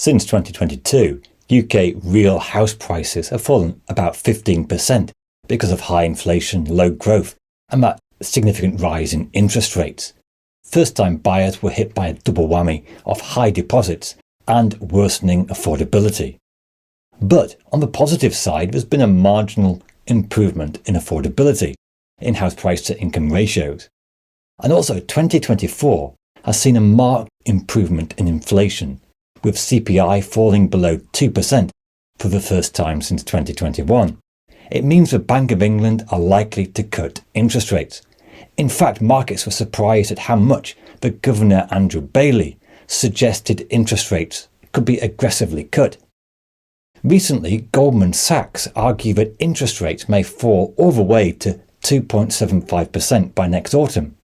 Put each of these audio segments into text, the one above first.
Since 2022, UK real house prices have fallen about 15% because of high inflation, low growth, and that significant rise in interest rates. First-time buyers were hit by a double whammy of high deposits and worsening affordability. But on the positive side, there's been a marginal improvement in affordability in house price to income ratios. And also 2024 has seen a marked improvement in inflation, with CPI falling below 2% for the first time since 2021. It means the Bank of England are likely to cut interest rates. In fact, markets were surprised at how much the Governor Andrew Bailey suggested interest rates could be aggressively cut. Recently, Goldman Sachs argued that interest rates may fall all the way to 2.75% by next autumn.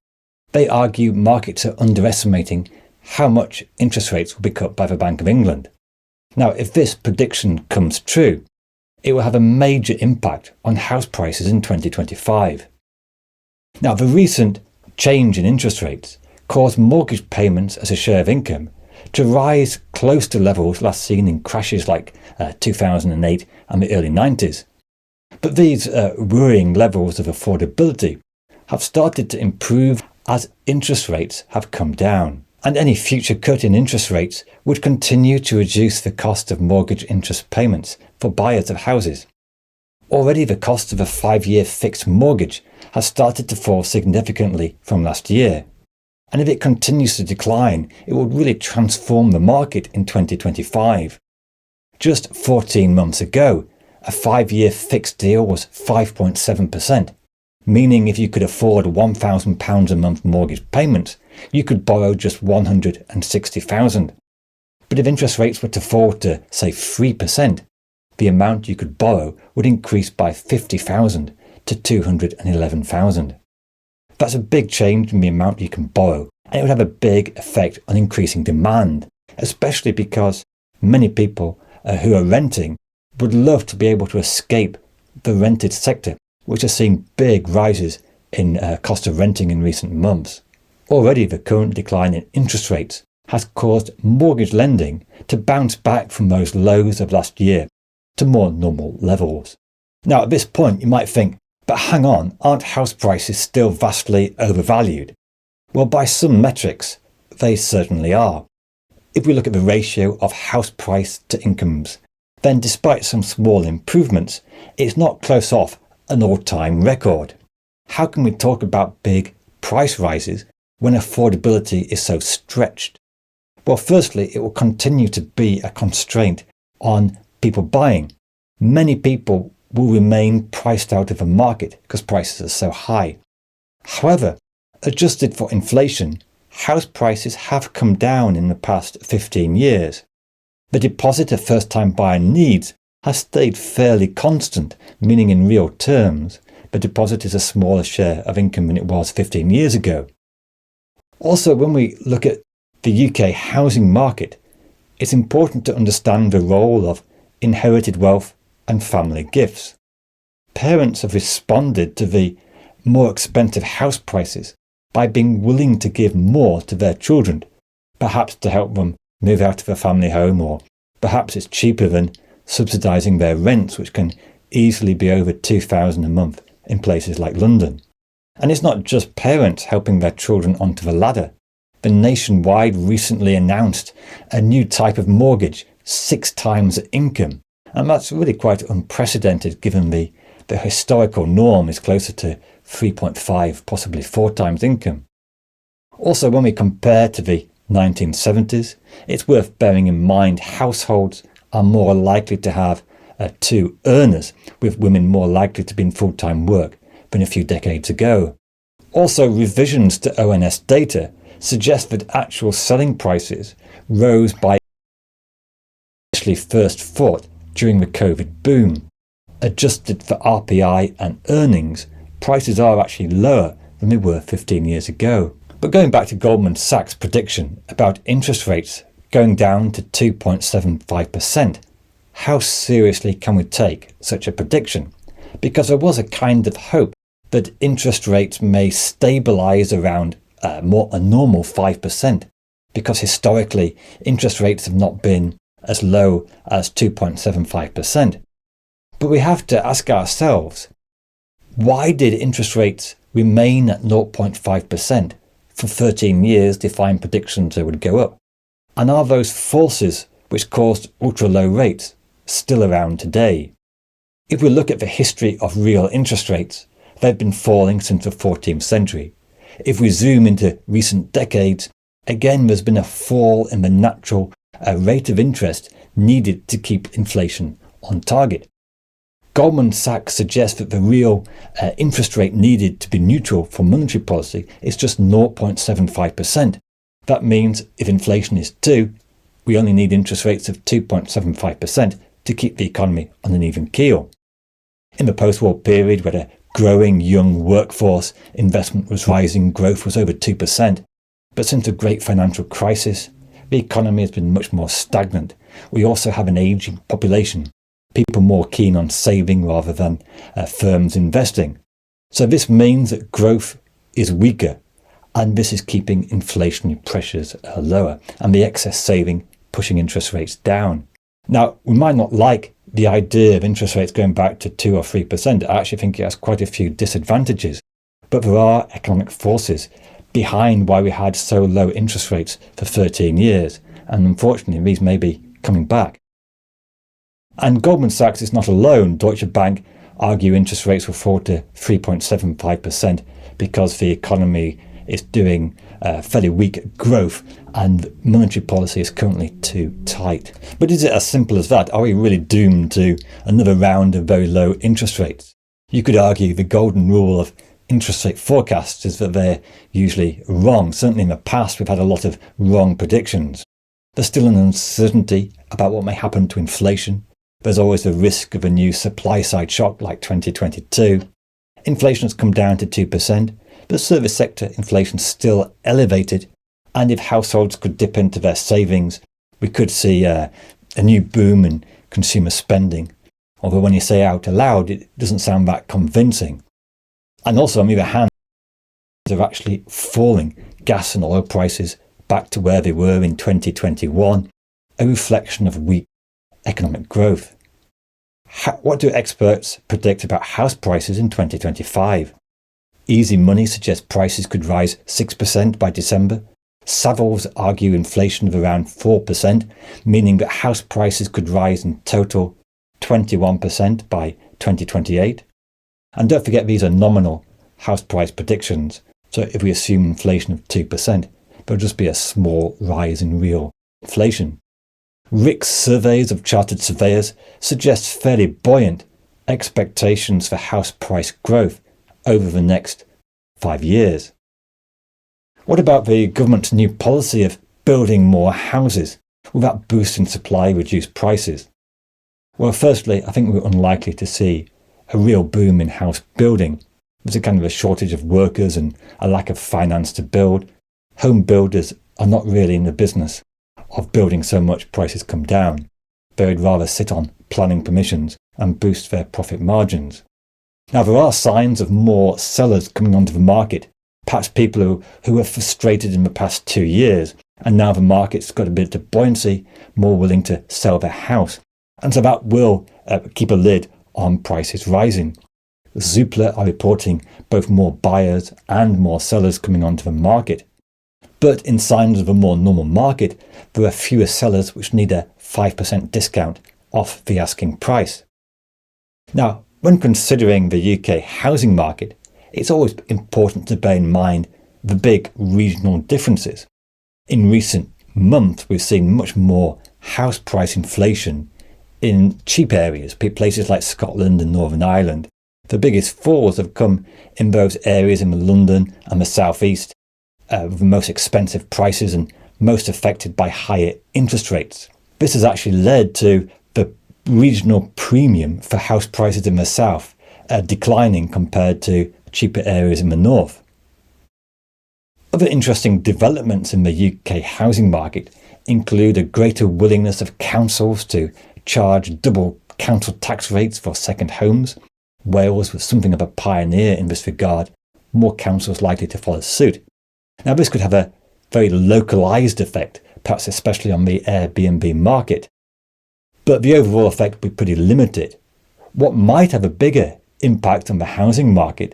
They argue markets are underestimating how much interest rates will be cut by the Bank of England. Now, if this prediction comes true, it will have a major impact on house prices in 2025. Now, the recent change in interest rates caused mortgage payments as a share of income to rise close to levels last seen in crashes like 2008 and the early 90s. But these worrying levels of affordability have started to improve as interest rates have come down. And any future cut in interest rates would continue to reduce the cost of mortgage interest payments for buyers of houses. Already the cost of a 5-year fixed mortgage has started to fall significantly from last year. And if it continues to decline, it will really transform the market in 2025. Just 14 months ago, a 5-year fixed deal was 5.7%, meaning if you could afford £1,000 a month mortgage payments, you could borrow just £160,000. But if interest rates were to fall to, say, 3%, the amount you could borrow would increase by £50,000 to £211,000. That's a big change in the amount you can borrow, and it would have a big effect on increasing demand, especially because many people who are renting would love to be able to escape the rented sector, which has seen big rises in cost of renting in recent months. Already the current decline in interest rates has caused mortgage lending to bounce back from those lows of last year to more normal levels. Now at this point you might think, but hang on, aren't house prices still vastly overvalued? Well, by some metrics, they certainly are. If we look at the ratio of house price to incomes, then despite some small improvements, it's not close off an all-time record. How can we talk about big price rises when affordability is so stretched? Well, firstly, it will continue to be a constraint on people buying. Many people will remain priced out of the market because prices are so high. However, adjusted for inflation, house prices have come down in the past 15 years. The deposit a first-time buyer needs has stayed fairly constant, meaning in real terms, the deposit is a smaller share of income than it was 15 years ago. Also, when we look at the UK housing market, it's important to understand the role of inherited wealth and family gifts. Parents have responded to the more expensive house prices by being willing to give more to their children, perhaps to help them move out of a family home, or perhaps it's cheaper than subsidising their rents, which can easily be over £2,000 a month in places like London. And it's not just parents helping their children onto the ladder. The Nationwide recently announced a new type of mortgage, 6 times income. And that's really quite unprecedented given the historical norm is closer to 3.5, possibly 4 times income. Also, when we compare to the 1970s, it's worth bearing in mind households are more likely to have 2 earners, with women more likely to be in full-time work than a few decades ago. Also, revisions to ONS data suggest that actual selling prices rose by especially first thought during the COVID boom. Adjusted for RPI and earnings, prices are actually lower than they were 15 years ago. But going back to Goldman Sachs' prediction about interest rates going down to 2.75%, how seriously can we take such a prediction? Because there was a kind of hope that interest rates may stabilise around a normal 5%, because historically interest rates have not been as low as 2.75%. But we have to ask ourselves, why did interest rates remain at 0.5% for 13 years, defying predictions they would go up? And are those forces which caused ultra-low rates still around today? If we look at the history of real interest rates, they've been falling since the 14th century. If we zoom into recent decades, again there's been a fall in the natural rate of interest needed to keep inflation on target. Goldman Sachs suggests that the real interest rate needed to be neutral for monetary policy is just 0.75%. That means if inflation is 2, we only need interest rates of 2.75% to keep the economy on an even keel. In the post-war period, where a growing young workforce, investment was rising, growth was over 2%. But since the great financial crisis, the economy has been much more stagnant. We also have an ageing population, people more keen on saving rather than firms investing. So this means that growth is weaker, and this is keeping inflationary pressures lower, and the excess saving pushing interest rates down. Now, we might not like the idea of interest rates going back to 2 or 3%. I actually think it has quite a few disadvantages. But there are economic forces behind why we had so low interest rates for 13 years. And unfortunately, these may be coming back. And Goldman Sachs is not alone. Deutsche Bank argue interest rates will fall to 3.75% because the economy is doing fairly weak growth and monetary policy is currently too tight. But is it as simple as that? Are we really doomed to another round of very low interest rates? You could argue the golden rule of interest rate forecasts is that they're usually wrong. Certainly in the past, we've had a lot of wrong predictions. There's still an uncertainty about what may happen to inflation. There's always the risk of a new supply-side shock like 2022. Inflation has come down to 2%, but service sector inflation is still elevated. And if households could dip into their savings, we could see a new boom in consumer spending. Although when you say out aloud, it doesn't sound that convincing. And also, on the other hand, they're actually falling. Gas and oil prices back to where they were in 2021, a reflection of weak economic growth. What do experts predict about house prices in 2025? Easy Money suggests prices could rise 6% by December. Savills argue inflation of around 4%, meaning that house prices could rise in total 21% by 2028. And don't forget, these are nominal house price predictions. So if we assume inflation of 2%, there'll just be a small rise in real inflation. Rick's surveys of chartered surveyors suggest fairly buoyant expectations for house price growth over the next 5 years. What about the government's new policy of building more houses? Will that boost in supply, reduce prices? Well, firstly, I think we're unlikely to see a real boom in house building. There's a kind of a shortage of workers and a lack of finance to build. Home builders are not really in the business of building so much prices come down. They'd rather sit on planning permissions and boost their profit margins. Now, there are signs of more sellers coming onto the market, perhaps people who were frustrated in the past 2 years, and now the market's got a bit of buoyancy, more willing to sell their house. And so that will keep a lid on prices rising. Zoopla are reporting both more buyers and more sellers coming onto the market. But in signs of a more normal market, there are fewer sellers which need a 5% discount off the asking price. Now, when considering the UK housing market, it's always important to bear in mind the big regional differences. In recent months, we've seen much more house price inflation in cheap areas, places like Scotland and Northern Ireland. The biggest falls have come in those areas in London and the South East, with the most expensive prices and most affected by higher interest rates. This has actually led to the regional premium for house prices in the South declining compared to cheaper areas in the North. Other interesting developments in the UK housing market include a greater willingness of councils to charge double council tax rates for second homes. Wales was something of a pioneer in this regard, more councils likely to follow suit. Now, this could have a very localised effect, perhaps especially on the Airbnb market, but the overall effect will be pretty limited. What might have a bigger impact on the housing market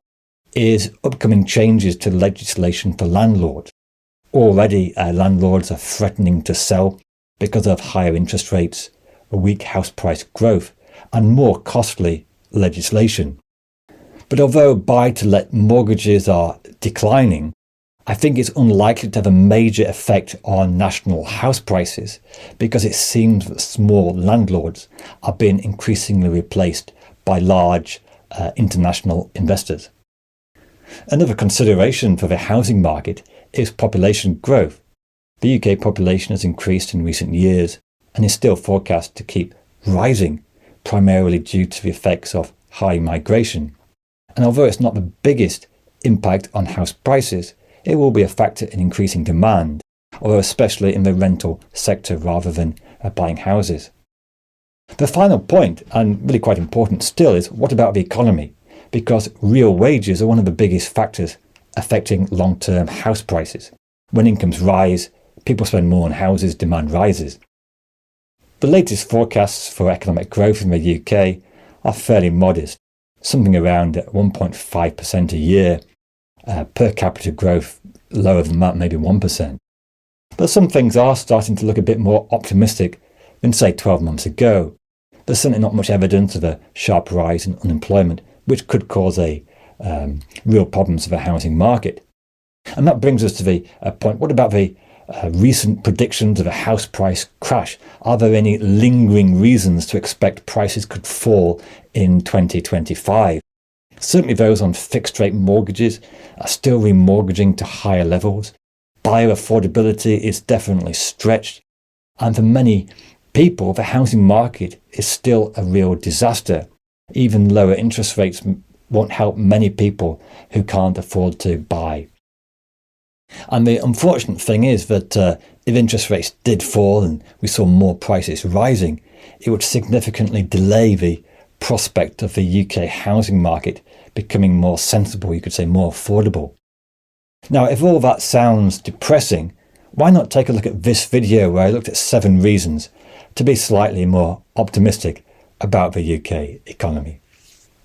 is upcoming changes to legislation for landlords. Already, landlords are threatening to sell because of higher interest rates, weak house price growth, and more costly legislation. But although buy-to-let mortgages are declining, I think it's unlikely to have a major effect on national house prices because it seems that small landlords are being increasingly replaced by large international investors. Another consideration for the housing market is population growth. The UK population has increased in recent years and is still forecast to keep rising, primarily due to the effects of high migration. And although it's not the biggest impact on house prices, it will be a factor in increasing demand, although especially in the rental sector rather than buying houses. The final point, and really quite important still, is what about the economy? Because real wages are one of the biggest factors affecting long-term house prices. When incomes rise, people spend more on houses, demand rises. The latest forecasts for economic growth in the UK are fairly modest, something around 1.5% a year, per capita growth lower than that, maybe 1%. But some things are starting to look a bit more optimistic than, say, 12 months ago. There's certainly not much evidence of a sharp rise in unemployment, which could cause real problems for the housing market. And that brings us to the point, what about the recent predictions of a house price crash? Are there any lingering reasons to expect prices could fall in 2025? Certainly those on fixed rate mortgages are still remortgaging to higher levels. Buyer affordability is definitely stretched. And for many people, the housing market is still a real disaster. Even lower interest rates won't help many people who can't afford to buy. And the unfortunate thing is that if interest rates did fall and we saw more prices rising, it would significantly delay the prospect of the UK housing market becoming more sensible, you could say more affordable. Now, if all that sounds depressing, why not take a look at this video where I looked at 7 reasons to be slightly more optimistic about the UK economy.